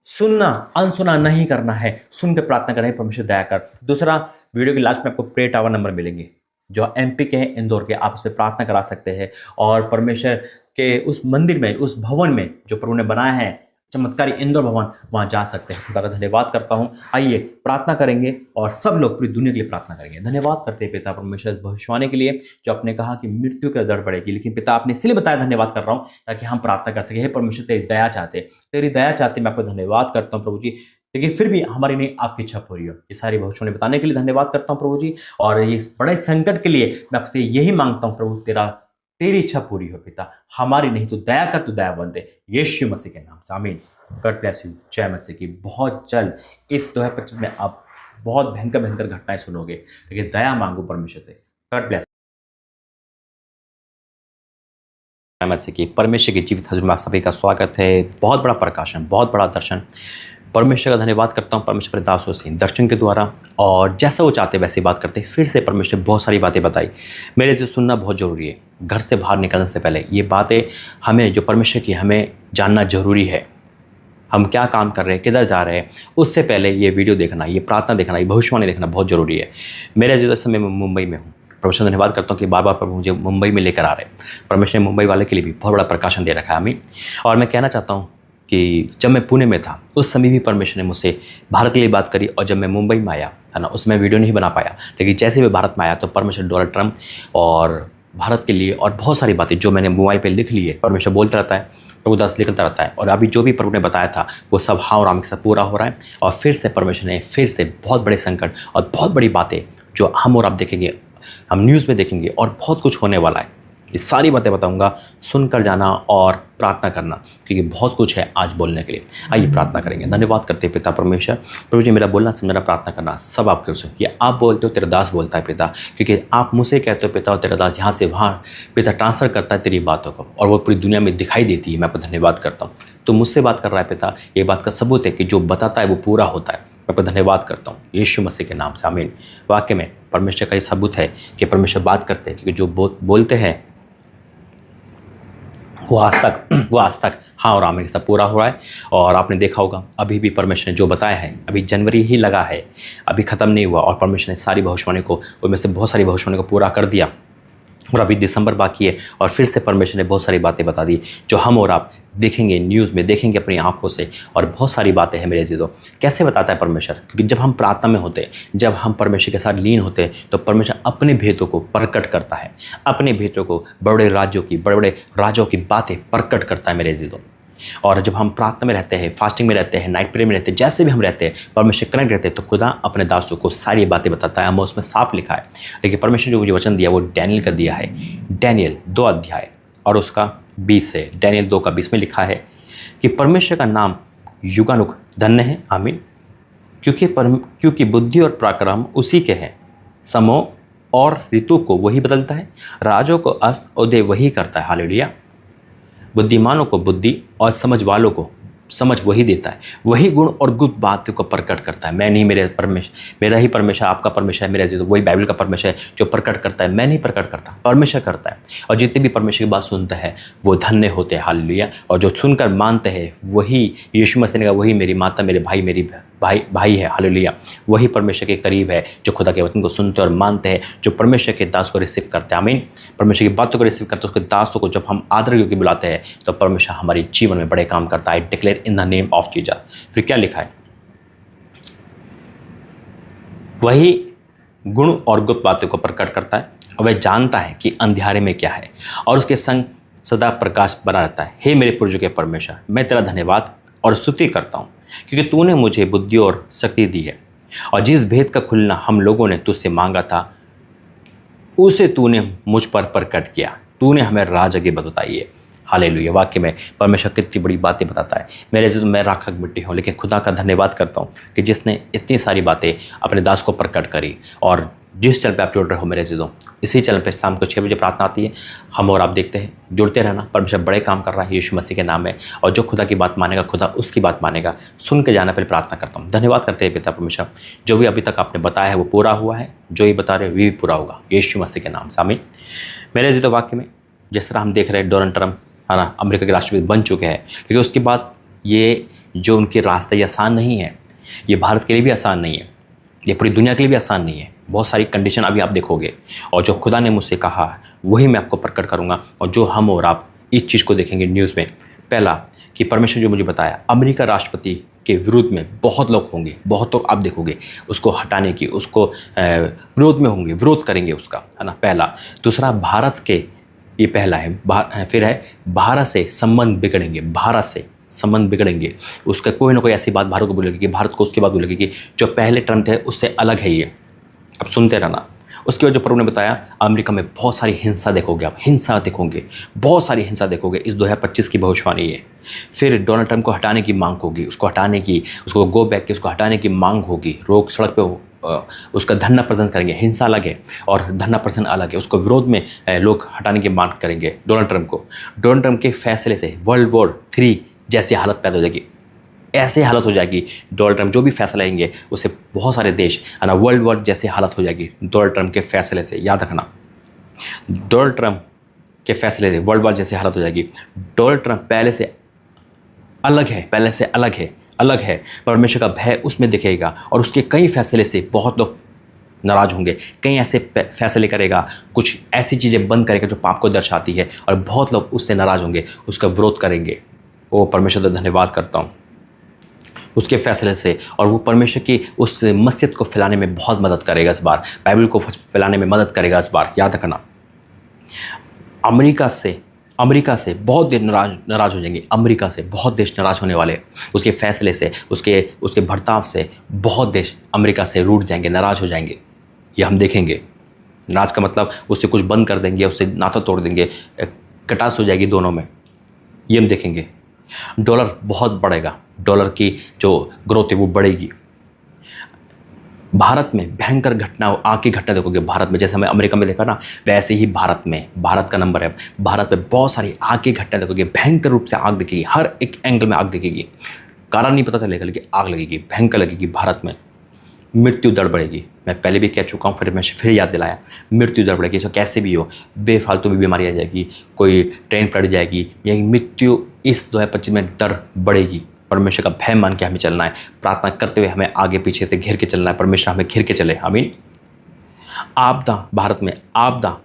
सुनना, अनसुना नहीं करना है, सुन के प्रार्थना करना है, परमेश्वर दया कर। दूसरा, वीडियो के लास्ट में आपको प्रे टावर नंबर मिलेंगे जो एमपी के हैं, इंदौर के। आप उस पर प्रार्थना करा सकते हैं और परमेश्वर के उस मंदिर में, उस भवन में जो प्रभु ने बनाया है, चमत्कारी इंदौर भवन, वहाँ जा सकते हैं। खुदा का धन्यवाद करता हूँ। आइए प्रार्थना करेंगे और सब लोग पूरी दुनिया के लिए प्रार्थना करेंगे। धन्यवाद करते हैं पिता परमेश्वर इस भविष्यवाणी के लिए जो आपने कहा कि मृत्यु का दर बढ़ेगी, लेकिन पिता आपने इसलिए बताया, धन्यवाद कर रहा हूँ ताकि हम प्रार्थना कर सके। हे परमेश्वर, तेरी दया चाहते, तेरी दया चाहते, मैं आपको धन्यवाद करता हूँ प्रभु जी। लेकिन फिर भी हमारी नहीं आपकी इच्छा पूरी हो। ये सारी भविष्यवाणी बताने के लिए धन्यवाद करता हूँ प्रभु जी। और ये बड़े संकट के लिए मैं आपसे यही मांगता हूँ प्रभु, तेरी इच्छा पूरी हो पिता, हमारी नहीं। तो दया कर, तू दयावंत है, यीशु मसीह के नाम से आमीन। God bless you. जय मसीह की। बहुत जल्द इस 2025 में आप बहुत भयंकर भयंकर घटनाएं सुनोगे, लेकिन दया मांगो परमेश्वर से। God bless. जय मसीह की। परमेश्वर की जीवित हजूर में आप सभी का स्वागत है। बहुत बड़ा प्रकाशन, बहुत बड़ा दर्शन। परमेश्वर का धन्यवाद करता हूँ परमेश्वर के दासों से दर्शन के द्वारा, और जैसा वो चाहते वैसे बात करते। फिर से परमेश्वर ने बहुत सारी बातें बताई, मेरे से सुनना बहुत ज़रूरी है। घर से बाहर निकलने से पहले ये बातें हमें, जो परमेश्वर की, हमें जानना जरूरी है। हम क्या काम कर रहे हैं, किधर जा रहे हैं, उससे पहले ये वीडियो देखना, ये प्रार्थना देखना, ये भविष्यवाणी देखना बहुत ज़रूरी है। मेरे इस समय मैं मुंबई में हूँ। परमेश्वर धन्यवाद करता हूँ कि बार बार प्रभु मुझे मुंबई में लेकर आ रहे हैं। परमेश्वर ने मुंबई वाले के लिए भी बहुत बड़ा प्रकाशन दे रखा है हमें। और मैं कहना चाहता हूँ कि जब मैं पुणे में था उस समय भी परमेश्वर ने मुझसे भारत के लिए बात करी, और जब मैं मुंबई में आया है ना, उसमें वीडियो नहीं बना पाया, लेकिन जैसे मैं भारत में आया तो परमेश्वर डोनाल्ड ट्रंप और भारत के लिए और बहुत सारी बातें जो मैंने मोबाइल पे लिख ली है, परमेश्वर बोलता रहता है, प्रभु दास लिखता रहता है। और अभी जो भी प्रभु ने बताया था वो सब हाँ और आम के साथ पूरा हो रहा है। और फिर से परमेश्वर ने फिर से बहुत बड़े संकट और बहुत बड़ी बातें जो हम और आप देखेंगे, हम न्यूज़ में देखेंगे, और बहुत कुछ होने वाला है। ये सारी बातें बताऊंगा, सुनकर जाना और प्रार्थना करना, क्योंकि बहुत कुछ है आज बोलने के लिए। आइए प्रार्थना करेंगे। धन्यवाद करते हैं पिता परमेश्वर, प्रभु जी मेरा बोलना समझना प्रार्थना करना सब आपके उसमें कि आप बोलते हो तेरा दास बोलता है पिता, क्योंकि आप मुझसे कहते हो पिता और तेरा दास यहाँ से वहाँ पिता ट्रांसफ़र करता है तेरी बातों को, और वो पूरी दुनिया में दिखाई देती है। मैं आपको धन्यवाद करता हूँ। तो मुझसे बात कर रहा है पिता, ये बात का सबूत है कि जो बताता है वो पूरा होता है। मैं आपको धन्यवाद करता हूँ यीशु मसीह के नाम से, आमीन। वाक्य में परमेश्वर का ये सबूत है कि परमेश्वर बात करते हैं, क्योंकि जो बोलते हैं वो आज तक हाँ और आमीन के साथ पूरा हो रहा है। और आपने देखा होगा अभी भी परमेश्वर ने जो बताया है, अभी जनवरी ही लगा है, अभी ख़त्म नहीं हुआ, और परमेश्वर ने सारी भविष्यवाणी को, उनमें से बहुत सारी भविष्यवाणी को पूरा कर दिया, और अभी दिसंबर बाकी है, और फिर से परमेश्वर ने बहुत सारी बातें बता दी जो हम और आप देखेंगे, न्यूज़ में देखेंगे अपनी आंखों से। और बहुत सारी बातें हैं मेरे अज़ीज़ों। कैसे बताता है परमेश्वर? क्योंकि जब हम प्रार्थना में होते हैं, जब हम परमेश्वर के साथ लीन होते हैं, तो परमेश्वर अपने भेदों को प्रकट करता है, अपने भेदों को, बड़े बड़े राजों की बातें प्रकट करता है मेरे अज़ीज़ों। और जब हम प्रार्थना में रहते हैं, फास्टिंग में रहते हैं, नाइट प्रेयर में रहते हैं, जैसे भी हम रहते हैं, परमेश्वर कनेक्ट रहते हैं, तो खुदा अपने दासों को सारी बातें बताता है। हमें उसमें साफ लिखा है। लेकिन परमेश्वर जो मुझे वचन दिया वो डैनियल का दिया है। डैनियल 2 अध्याय और उसका 20 है। डैनियल 2 का 20 में लिखा है कि परमेश्वर का नाम युगानुग धन्य है, आमीन, क्योंकि बुद्धि और पराक्रम उसी के हैं। समय और ऋतु को वही बदलता है, राजों को अस्त उदय वही करता है। हालेलुया। बुद्धिमानों को बुद्धि और समझ वालों को समझ वही देता है। वही गुण और गुप्त बातों को प्रकट करता है। मैं नहीं, मेरा ही परमेश्वर आपका परमेश्वर है मेरे अज़ीज़ों। वही बाइबल का परमेश्वर है जो प्रकट करता है। मैं नहीं प्रकट करता, परमेश्वर करता है। और जितने भी परमेश्वर की बात सुनते हैं वो धन्य होते हैं। हालेलुया। और जो सुनकर मानते हैं, वही यीशु मसीह ने कहा, वही मेरी माता, मेरे भाई, मेरी भाई है। हालेलुया। वही परमेश्वर के करीब है जो खुदा के वचन को सुनते और मानते हैं, जो परमेश्वर के दास को रिसीव करते हैं। आमीन। परमेश्वर की बातों को रिसीव करते हैं, उसके दासों को जब हम आदर योग्य बुलाते हैं, तो परमेश्वर हमारे जीवन में बड़े काम करता है। Declare in the name of Jesus. फिर क्या लिखा है? वही गुण और गुप्त बातों को प्रकट करता है, और वह जानता है कि अंधियारे में क्या है, और उसके संग सदा प्रकाश बना रहता है। हे मेरे पुरजों के परमेश्वर, मैं तेरा धन्यवाद और स्तुति करता हूँ, क्योंकि तूने मुझे बुद्धि और शक्ति दी है, और जिस भेद का खुलना हम लोगों ने तुझसे मांगा था, उसे तूने मुझ पर प्रकट किया। तूने हमें राज आगे बताई है। हालेलुया। वाक्य में परमेश्वर कितनी बड़ी बातें बताता है। मेरे जो मैं राखक मिट्टी हूँ, लेकिन खुदा का धन्यवाद करता हूँ कि जिसने इतनी सारी बातें अपने दास को प्रकट करी। और जिस चैनल पे आप जुड़ रहे हो मेरे अज़ीज़ों, इसी चैनल पे शाम को 6 बजे प्रार्थना आती है। हम और आप देखते हैं, जुड़ते रहना। परमेश्वर बड़े काम कर रहा है यीशु मसीह के नाम में, और जो खुदा की बात मानेगा, खुदा उसकी बात मानेगा। सुन के जाना, पहले प्रार्थना करता हूँ। धन्यवाद करते हैं पिता परमेश्वर, जो भी अभी तक आपने बताया है वो पूरा हुआ है, जो ही बता रहे हो वो भी पूरा होगा यीशु मसीह के नाम से, आमीन। मेरे अज़ीज़ों, वाक्य में जिस तरह हम देख रहे हैं, डोनाल्ड ट्रंप है ना, अमेरिका के राष्ट्रपति बन चुके हैं, क्योंकि उसके बाद ये जो उनके रास्ते ये आसान नहीं है। ये भारत के लिए भी आसान नहीं है, ये पूरी दुनिया के लिए भी आसान नहीं है। बहुत सारी कंडीशन अभी आप देखोगे, और जो खुदा ने मुझसे कहा वही मैं आपको प्रकट करूंगा। और जो हम और आप इस चीज़ को देखेंगे न्यूज़ में, पहला कि परमेश्वर जो मुझे बताया, अमेरिका राष्ट्रपति के विरोध में बहुत लोग होंगे, बहुत लोग आप देखोगे उसको हटाने की, उसको विरोध में होंगे, विरोध करेंगे उसका, है ना, पहला। दूसरा, भारत के, ये पहला है। फिर है भारत से संबंध बिगड़ेंगे, भारत से संबंध बिगड़ेंगे। उसका कोई ना कोई ऐसी बात भारत को बोलेगी कि भारत को उसके बाद बोलेगी कि जो पहले ट्रम्प थे उससे अलग है ये। अब सुनते रहना। उसके बाद जो प्रभु ने बताया, अमेरिका में बहुत सारी हिंसा देखोगे आप, हिंसा देखोगे, बहुत सारी हिंसा देखोगे। इस 2025 की भविष्यवाणी है। फिर डोनाल्ड ट्रंप को हटाने की मांग होगी, उसको हटाने की, उसको गो बैक की, उसको हटाने की मांग होगी। रोक सड़क पे उसका धरना प्रदर्शन करेंगे। हिंसा अलग है और धरना प्रदर्शन अलग है। उसको विरोध में लोग हटाने की मांग करेंगे डोनाल्ड ट्रंप को। डोनाल्ड ट्रंप के फैसले से वर्ल्ड वॉर 3 जैसी हालत पैदा हो जाएगी, ऐसी हालत हो जाएगी। डोनाल्ड ट्रंप जो भी फैसला लेंगे उससे बहुत सारे देश, है ना, वर्ल्ड वॉर जैसी हालत हो जाएगी डोनाल्ड ट्रंप के फैसले से। याद रखना, डोनाल्ड ट्रंप के फैसले से वर्ल्ड वॉर जैसी हालत हो जाएगी। डोनाल्ड ट्रंप पहले से अलग है, अलग है। परमेश्वर का भय उसमें दिखेगा, और उसके कई फैसले से बहुत लोग नाराज़ होंगे। कई ऐसे फैसले करेगा, कुछ ऐसी चीज़ें बंद करेगा जो पाप को दर्शाती है, और बहुत लोग उससे नाराज़ होंगे, उसका विरोध करेंगे। वो परमेश्वर का धन्यवाद करता हूँ उसके फैसले से। और वो परमेश्वर की उस मस्जिद को फैलाने में बहुत मदद करेगा इस बार, बाइबल को फैलाने में मदद करेगा इस बार। याद रखना, अमेरिका से बहुत देश नाराज़ हो जाएंगे। अमेरिका से बहुत देश नाराज़ होने वाले, उसके फैसले से, उसके बर्ताव से बहुत देश अमेरिका से रूठ जाएंगे, नाराज़ हो जाएंगे। ये हम देखेंगे। नाराज का मतलब उससे कुछ बंद कर देंगे, उससे नाता तोड़ देंगे, कटास हो जाएगी दोनों में, ये हम देखेंगे। डॉलर बहुत बढ़ेगा, डॉलर की जो ग्रोथ है वो बढ़ेगी। भारत में भयंकर घटना, आग की घटना देखोगे भारत में, जैसे हमें अमेरिका में देखा ना, वैसे ही भारत में, भारत का नंबर है, भारत में बहुत सारी आग की घटना देखोगे, भयंकर रूप से आग दिखेगी, हर एक एंगल में आग दिखेगी, कारण नहीं पता चलेगा लेकिन आग लगेगी, भयंकर लगेगी। भारत में मृत्यु दर बढ़ेगी, मैं पहले भी कह चुका हूँ, फिर मैं फिर याद दिलाया, मृत्यु दर बढ़ेगी। इसको कैसे भी हो, बेफालतू में बीमारी आ जाएगी, कोई ट्रेन पड़ जाएगी, या मृत्यु इस 2025 में दर बढ़ेगी। परमेश्वर का भय मान के हमें चलना है, प्रार्थना करते हुए हमें आगे पीछे से घेर के चलना है, परमेश्वर हमें घेर के चले, आमीन। आपदा, भारत में आपदा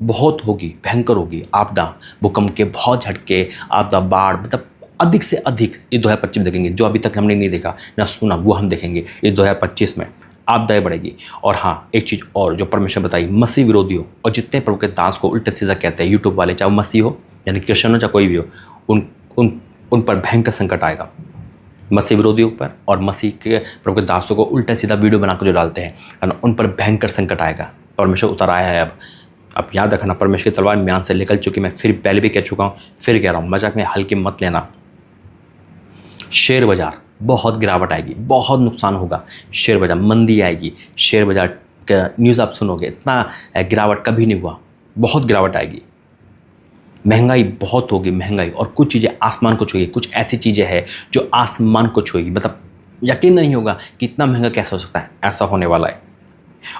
बहुत होगी, भयंकर होगी आपदा, भूकंप के बहुत झटके, आपदा, बाढ़, मतलब अधिक से अधिक ये 2025 में देखेंगे, जो अभी तक हमने नहीं देखा ना सुना वो हम देखेंगे ये 2025 में, आपदाएं बढ़ेगी। और हाँ, एक चीज़ और जो परमेश्वर बताई, मसीह विरोधियों और जितने प्रभु के दास को उल्टा सीधा कहते हैं यूट्यूब वाले, चाहे मसीह हो यानी क्रिश्चियन हो चाहे कोई भी हो, उन उन उन पर भयंकर संकट आएगा, मसीह विरोधियों पर और मसीह के प्रभु के दासों को उल्टा सीधा वीडियो बनाकर जो डालते हैं, उन पर भयंकर संकट आएगा। परमेश्वर उतर आया है अब याद रखना, परमेश्वर की तलवार म्यान से निकल चुकी, मैं फिर पहले भी कह चुका हूँ, फिर कह रहा हूँ, मजाक में हल्की मत लेना। शेयर बाजार बहुत गिरावट आएगी, बहुत नुकसान होगा, शेयर बाजार मंदी आएगी, शेयर बाजार का न्यूज़ आप सुनोगे, इतना गिरावट कभी नहीं हुआ, बहुत गिरावट आएगी। महंगाई बहुत होगी, महंगाई, और कुछ चीज़ें आसमान को छुएगी, कुछ ऐसी चीज़ें हैं जो आसमान को छुएगी, मतलब यकीन नहीं होगा कि इतना महंगा कैसे हो सकता है, ऐसा होने वाला है।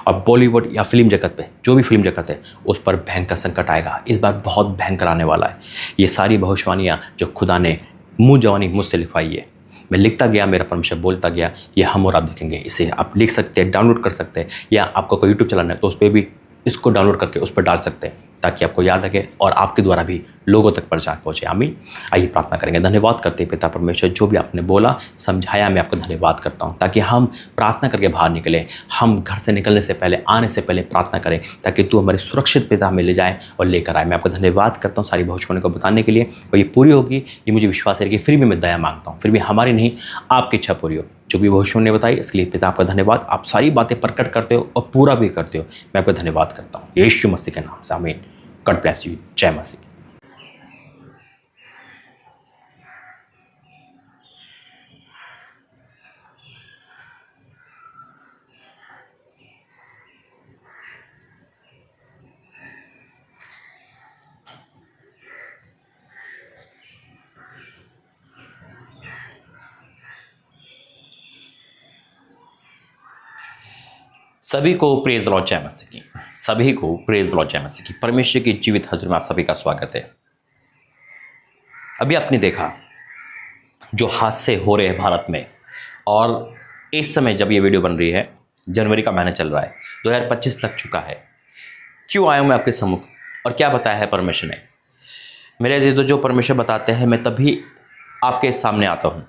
और बॉलीवुड या फिल्म जगत पे, जो भी फिल्म जगत है उस पर भयंकर संकट आएगा, इस बार बहुत भयंकर आने वाला है। ये सारी भविष्यवाणियाँ जो खुदा ने मुँह जवानी मुझसे लिखवाई है, मैं लिखता गया, मेरा परमेश्वर बोलता गया, ये हम और आप देखेंगे। इसे आप लिख सकते हैं, डाउनलोड कर सकते हैं, या आपको कोई यूट्यूब चलाना है तो उस पर भी इसको डाउनलोड करके उस पर डाल सकते हैं, ताकि आपको याद रखे और आपके द्वारा भी लोगों तक प्रचार पहुंचे, आमीन। आइए प्रार्थना करेंगे। धन्यवाद करते हैं पिता परमेश्वर, जो भी आपने बोला समझाया, मैं आपको धन्यवाद करता हूं, ताकि हम प्रार्थना करके बाहर निकले, हम घर से निकलने से पहले, आने से पहले प्रार्थना करें, ताकि तू हमारे सुरक्षित पिता हमें ले जाए और लेकर आए। मैं आपको धन्यवाद करता हूँ सारी भविष्यवाणी को बताने के लिए, और ये पूरी होगी ये मुझे विश्वास है कि फिर भी मैं दया मांगता हूँ, फिर भी हमारी नहीं आपकी इच्छा पूरी हो। जो भी भविष्यवाणी ने बताई इसके लिए पिता आपका धन्यवाद, आप सारी बातें प्रकट करते हो और पूरा भी करते हो, मैं आपका धन्यवाद करता हूँ यीशु मसीह के नाम से, आमीन। गॉड ब्लेस यू, जय मसीह। सभी को प्रेज लॉर्ड जय मसीह की, सभी को प्रेज लॉर्ड जय मसीह की। परमेश्वर की जीवित हजूर में आप सभी का स्वागत है। अभी आपने देखा जो हादसे हो रहे हैं भारत में, और इस समय जब ये वीडियो बन रही है, जनवरी का महीना चल रहा है, 2025 लग चुका है। क्यों आया हूँ मैं आपके सम्मुख और क्या बताया है परमेश्वर ने? मेरे अजीज, तो जो परमेश्वर बताते हैं मैं तभी आपके सामने आता हूँ,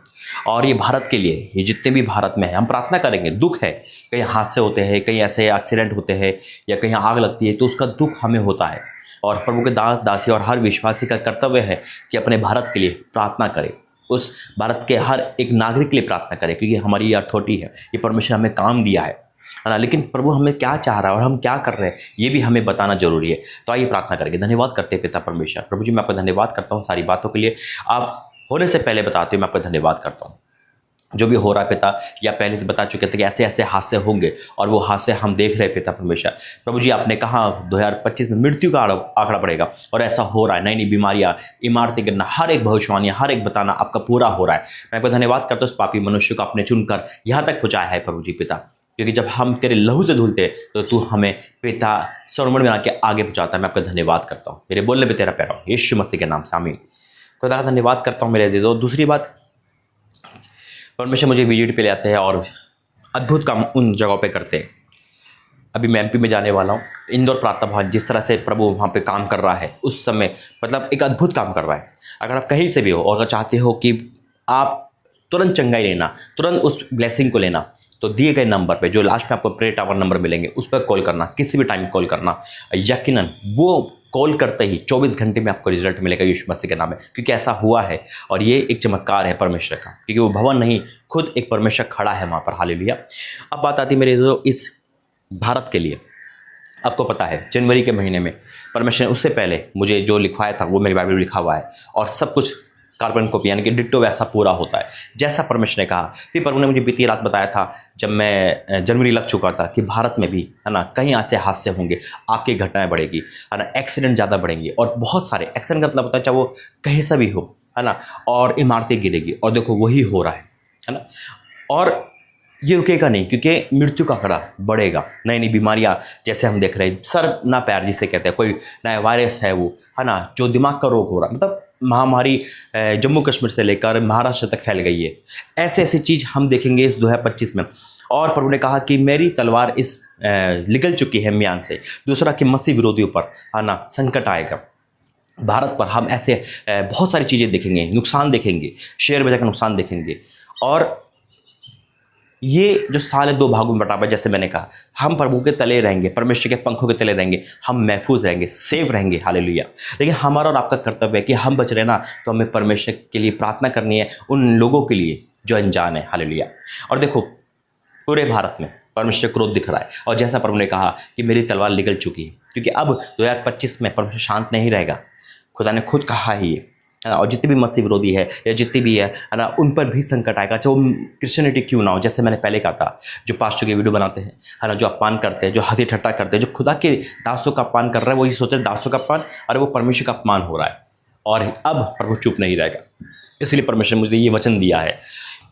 और ये भारत के लिए, ये जितने भी भारत में है, हम प्रार्थना करेंगे। दुख है, कहीं हादसे होते हैं, कहीं ऐसे एक्सीडेंट होते हैं, या कहीं आग लगती है, तो उसका दुख हमें होता है, और प्रभु के दास दासी और हर विश्वासी का कर्तव्य है कि अपने भारत के लिए प्रार्थना करे, उस भारत के हर एक नागरिक के लिए प्रार्थना करें, क्योंकि हमारी ये अथॉरिटी है, ये परमेश्वर हमें काम दिया है ना। लेकिन प्रभु हमें क्या चाह रहा है और हम क्या कर रहे हैं ये भी हमें बताना जरूरी है। तो आइए प्रार्थना करेंगे। धन्यवाद करते हैं पिता परमेश्वर। प्रभु जी, मैं आपका धन्यवाद करता हूँ सारी बातों के लिए, आप होने से पहले बताते हो, मैं आपका धन्यवाद करता हूँ। जो भी हो रहा है पिता, या पहले से बता चुके थे कि ऐसे ऐसे हादसे होंगे, और वो हादसे हम देख रहे हैं पिता परमेश्वर। प्रभु जी, आपने कहा 2025 में मृत्यु का आंकड़ा बढ़ेगा, और ऐसा हो रहा है। नई नई बीमारियां, इमारतें गिरना, हर एक भविष्यवाणियां, हर एक बताना आपका पूरा हो रहा है। मैं आपका धन्यवाद करता हूँ उस पापी मनुष्य को आपने चुनकर यहाँ तक पहुँचाया है प्रभु जी पिता, क्योंकि जब हम तेरे लहू से धुलते तो तू हमें पिता सर्वमणि बना के आगे पहुँचाता है। मैं आपका धन्यवाद करता हूँ, मेरे बोलने पर तेरा पैरा यीशु मसीह के नाम से, आमीन। खुदा का धन्यवाद करता हूँ मेरे अजीजों। दूसरी बात, परमेश्वर मुझे विजिट पे ले आते हैं और अद्भुत काम उन जगहों पे करते हैं। अभी मैं एमपी में जाने वाला हूँ, इंदौर प्रार्थना भवन, जिस तरह से प्रभु वहाँ पे काम कर रहा है उस समय, मतलब एक अद्भुत काम कर रहा है। अगर आप कहीं से भी हो और अगर चाहते हो कि आप तुरंत चंगाई लेना, तुरंत उस ब्लेसिंग को लेना, तो दिए गए नंबर पे, जो लास्ट में आपको प्रे टावर नंबर मिलेंगे, उस पर कॉल करना, किसी भी टाइम कॉल करना। यकीनन वो कॉल करते ही 24 घंटे में आपको रिजल्ट मिलेगा यीशु मसीह के नाम में, क्योंकि ऐसा हुआ है। और ये एक चमत्कार है परमेश्वर का, क्योंकि वो भवन नहीं, खुद एक परमेश्वर खड़ा है वहाँ पर। हालेलुया। अब बात आती है मेरे जो इस भारत के लिए, आपको पता है जनवरी के महीने में परमेश्वर ने उससे पहले मुझे जो लिखवाया था वो मेरी बाइबल में लिखा हुआ है, और सब कुछ कार्बन कॉपी यानी कि डिट्टो वैसा पूरा होता है जैसा परमेश्वर ने कहा। फिर प्रभु ने मुझे बीती रात बताया था जब मैं जनवरी लग चुका था कि भारत में भी है ना कहीं ऐसे हादसे होंगे, आग की घटनाएं बढ़ेगी, है ना, एक्सीडेंट ज़्यादा बढ़ेंगे, और बहुत सारे एक्सीडेंट का मतलब होता है चाहे वो कहीं से भी हो, है ना, और इमारतें गिरेगी, और देखो वही हो रहा है ना। और ये रुकेगा नहीं क्योंकि मृत्यु का खतरा बढ़ेगा, नई नई बीमारियां जैसे हम देख रहे हैं, सर ना पैर जिसे कहते हैं, कोई नया वायरस है वो, है ना, जो दिमाग का रोग हो रहा है, मतलब महामारी जम्मू कश्मीर से लेकर महाराष्ट्र तक फैल गई है। ऐसे ऐसी चीज़ हम देखेंगे इस 2025 में। और प्रभु ने कहा कि मेरी तलवार इस निकल चुकी है म्यान से। दूसरा कि मसीह विरोधियों पर, है ना, संकट आएगा भारत पर। हम ऐसे बहुत सारी चीज़ें देखेंगे, नुकसान देखेंगे, शेयर बाजार का नुकसान देखेंगे। और ये जो साल है 2 भागों में बटा हुआ है, जैसे मैंने कहा, हम प्रभु के तले रहेंगे, परमेश्वर के पंखों के तले रहेंगे, हम महफूज रहेंगे, सेफ रहेंगे, हालेलुया। लेकिन हमारा और आपका कर्तव्य है कि हम बच रहे ना, तो हमें परमेश्वर के लिए प्रार्थना करनी है, उन लोगों के लिए जो अनजान है, हालेलुया। और देखो पूरे भारत में परमेश्वर क्रोध दिख रहा है, और जैसा प्रभु ने कहा कि मेरी तलवार निकल चुकी है, क्योंकि अब 2025 में परमेश्वर शांत नहीं रहेगा, खुदा ने खुद कहा ही है ना। और जितने भी मसीह विरोधी है या जितने भी है ना, उन पर भी संकट आएगा, चाहे वो क्रिश्चियनिटी क्यों ना हो। जैसे मैंने पहले कहा था, जो पास्टर के वीडियो बनाते हैं, है ना, जो अपमान करते हैं, जो हंसी ठट्टा करते हैं, जो खुदा के दासों का अपमान कर रहे हैं, वो ये सोच रहे दासों का अपमान, अरे वो परमेश्वर का अपमान हो रहा है। और अब प्रभु चुप नहीं रहेगा, इसलिए परमेश्वर ने मुझे ये वचन दिया है।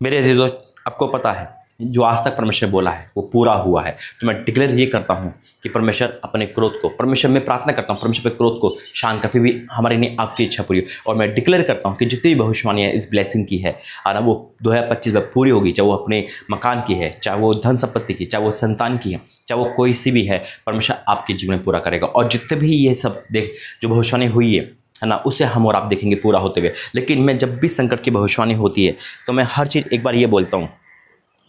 मेरे अजीजों, आपको पता है जो आज तक परमेश्वर ने बोला है वो पूरा हुआ है। तो मैं डिक्लेयर ये करता हूँ कि परमेश्वर अपने क्रोध को, परमेश्वर में प्रार्थना करता हूँ परमेश्वर पे क्रोध को शांत कर, फिर भी हमारे लिए आपकी इच्छा पूरी हो। और मैं डिक्लेयर करता हूँ कि जितनी भी भविष्यवाणियाँ इस ब्लेसिंग की है, और वो 2025 में पूरी होगी, चाहे वो अपने मकान की है, चाहे वो धन संपत्ति की, चाहे वो संतान की है, चाहे वो कोई सी भी है, परमेश्वर आपके जीवन में पूरा करेगा। और जितने भी ये सब जो भविष्यवाणी हुई है ना, उसे हम और आप देखेंगे पूरा होते हुए। लेकिन मैं जब भी संकट की भविष्यवाणी होती है तो मैं हर चीज़ एक बार ये बोलता हूँ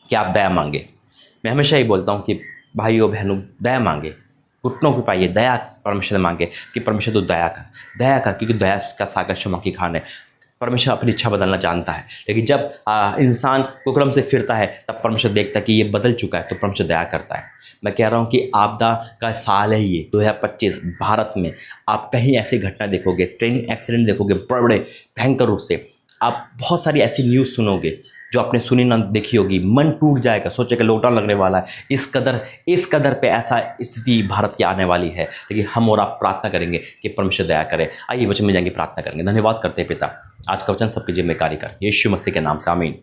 कि आप दया मांगे। मैं हमेशा ही बोलता हूँ कि भाइयों बहनों दया मांगे, घुटनों को पाइए, दया परमेश्वर से मांगे कि परमेश्वर तो दया कर, क्योंकि दया का सागर क्षमा की खान है। परमेश्वर अपनी इच्छा बदलना जानता है, लेकिन जब इंसान कुकर्म से फिरता है तब परमेश्वर देखता है कि ये बदल चुका है, तो परमेश्वर दया करता है। मैं कह रहा हूँ कि आपदा का साल है ये 2025 भारत में। आप कहीं ऐसी घटना देखोगे, ट्रेन एक्सीडेंट देखोगे बड़े बड़े भयंकर रूप से, आप बहुत सारी ऐसी न्यूज़ सुनोगे जो आपने सुनी ना देखी होगी, मन टूट जाएगा, सोचेगा लॉकडाउन लगने वाला है, इस कदर पे ऐसा स्थिति भारत की आने वाली है। लेकिन हम और आप प्रार्थना करेंगे कि परमेश्वर दया करे। आइए वचन में जाएंगे, प्रार्थना करेंगे। धन्यवाद करते हैं पिता, आज का वचन सबके जिम्मे कार्य कर, यीशु मसीह के नाम से आमीन।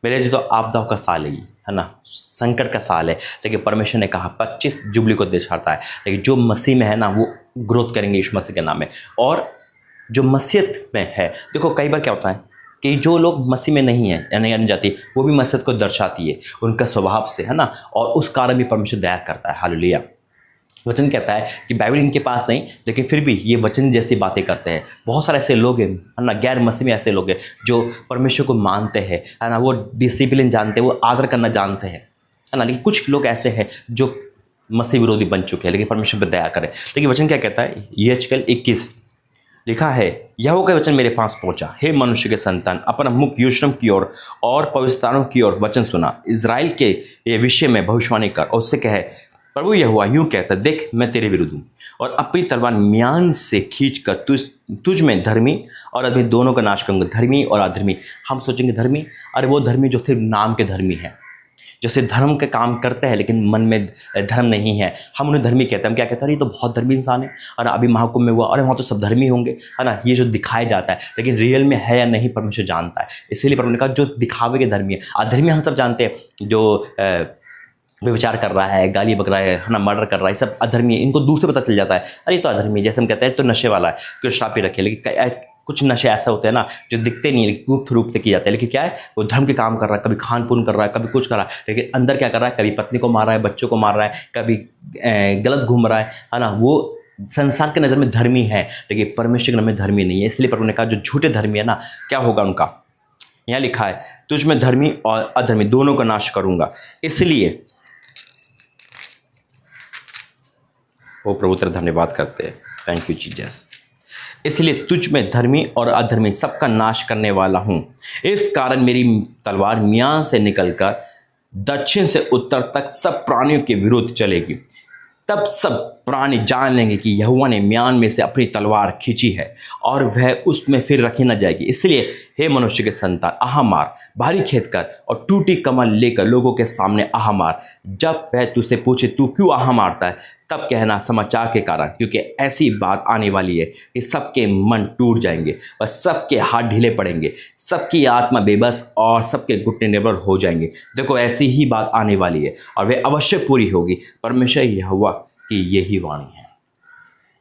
मेरे जो तो आपदाओं का साल है ना, संकट का साल है, लेकिन परमेश्वर ने कहा 25 जुबली को दर्शाता है, लेकिन जो मसीह में है ना वो ग्रोथ करेंगे यीशु मसीह के नाम में। और जो मसीहत में है, देखो कई बार क्या होता है कि जो लोग मसीह में नहीं है यानी जाति, वो भी मसीहत को दर्शाती है उनका स्वभाव से, है ना, और उस कारण भी परमेश्वर दया करता है, हालेलुया। वचन कहता है कि बाइबल इनके पास नहीं, लेकिन फिर भी ये वचन जैसी बातें करते हैं। बहुत सारे ऐसे लोग हैं, है ना, गैर मसीह में ऐसे लोग हैं जो परमेश्वर को मानते हैं, है ना, वो डिसिप्लिन जानते हैं, वो आदर करना जानते हैं, है ना। लेकिन कुछ लोग ऐसे हैं जो मसीह विरोधी बन चुके हैं, लेकिन परमेश्वर पर दया करें। लेकिन वचन क्या कहता है, यहेजकेल 21 लिखा है, यहोवा का वचन मेरे पास पहुंचा, हे मनुष्य के संतान, अपना मुख यरूशलेम की ओर और पवित्रस्थानों की ओर वचन सुना, इज़राइल के ये विषय में भविष्यवाणी कर, और उससे कहे, प्रभु यहोवा यूं कहता, देख मैं तेरे विरुद्ध हूँ और अपनी तलवार म्यान से खींच कर तुझ में धर्मी और अधर्मी दोनों का नाश करूंगा। धर्मी और अधर्मी, हम सोचेंगे धर्मी, अरे वो धर्मी जो थे नाम के धर्मी हैं, जैसे धर्म के काम करते हैं लेकिन मन में धर्म नहीं है, हम उन्हें धर्मी कहते हैं। हम क्या कहते हैं, ये तो बहुत धर्मी इंसान है, और अभी महाकुंभ में हुआ, अरे वहाँ तो सब धर्मी होंगे, है ना। ये जो दिखाया जाता है, लेकिन रियल में है या नहीं परमेश्वर जानता है। इसीलिए परमेश्वर ने कहा जो दिखावे के धर्मी है। अधर्मी हम सब जानते हैं, जो व्यभिचार कर रहा है, गाली बक रहा है ना, मर्डर कर रहा है, सब अधर्मी है। इनको दूर से पता चल जाता है, अरे ये तो अधर्मी है। जैसे हम कहते हैं तो नशे वाला है, क्यों शराब पी रखे, लेकिन कुछ नशे ऐसा होते हैं ना जो दिखते नहीं है, लेकिन गुप्त रूप से किए जाते हैं। लेकिन क्या है, वो धर्म के काम कर रहा है, कभी खान पून कर रहा है, कभी कुछ कर रहा है, लेकिन अंदर क्या कर रहा है, कभी पत्नी को मार रहा है, बच्चों को मार रहा है, कभी गलत घूम रहा है ना। वो संसार के नज़र में धर्मी है, लेकिन परमेश्वर के नज़र में धर्मी नहीं है। इसलिए प्रभु ने कहा जो झूठे धर्मी है ना, क्या होगा उनका, यहाँ लिखा है, तुझ में धर्मी और अधर्मी दोनों का नाश करूंगा। इसलिए वो प्रभु तेरा धन्यवाद करते हैं, थैंक यू जीसस। इसलिए तुझ में धर्मी और अधर्मी सबका नाश करने वाला हूं। इस कारण मेरी तलवार म्यान से निकलकर दक्षिण से उत्तर तक सब प्राणियों के विरुद्ध चलेगी। तब सब प्राणी जान लेंगे कि यहोवा ने म्यान में से अपनी तलवार खींची है और वह उसमें फिर रखी न जाएगी। इसलिए हे मनुष्य के संतान, आह मार, भारी खेद कर और टूटी कमर लेकर लोगों के सामने आह मार। जब वह तुझसे पूछे तू क्यों आह मारता है, तब कहना समाचार के कारण, क्योंकि ऐसी बात आने वाली है कि सबके मन टूट जाएंगे और सबके हाथ ढीले पड़ेंगे, सबकी आत्मा बेबस और सबके घुटने निर्बल हो जाएंगे। देखो, ऐसी ही बात आने वाली है और वे अवश्य पूरी होगी। परमेश्वर यहोवा की यही वाणी है,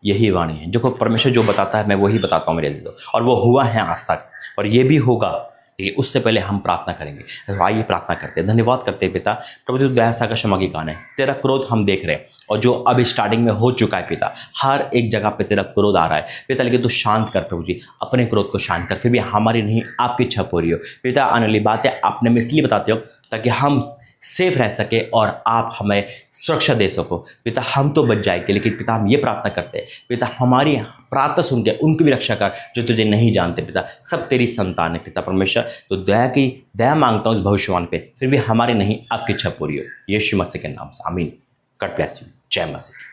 यही वाणी है। जो परमेश्वर जो बताता है मैं वही बताता हूँ मेरे अजीजों, और वो हुआ है आज तक और ये भी होगा। लेकिन उससे पहले हम प्रार्थना करेंगे। तो आइए प्रार्थना करते हैं। धन्यवाद करते हैं पिता, प्रभु जी दया सागर क्षमा की गान है। तेरा क्रोध हम देख रहे हैं और जो अब स्टार्टिंग में हो चुका है पिता, हर एक जगह पे तेरा क्रोध आ रहा है पिता, लेकिन तू शांत कर प्रभु जी, अपने क्रोध को शांत कर। फिर भी हमारी नहीं आपकी इच्छा पूरी हो पिता। आने वाली बातें आपने में इसलिए बताते हो ताकि हम सेफ रह सके और आप हमें सुरक्षा दे सको पिता। हम तो बच जाएंगे, लेकिन पिता हम ये प्रार्थना करते हैं पिता, हमारी प्रार्थना सुन के उनकी भी रक्षा कर जो तुझे नहीं जानते पिता। सब तेरी संतान है पिता परमेश्वर, तो दया मांगता हूँ उस भविष्यवाणी पे, फिर भी हमारी नहीं आपकी इच्छा पूरी हो, यीशु मसीह के नाम से आमीन। God bless you. जय मसीह।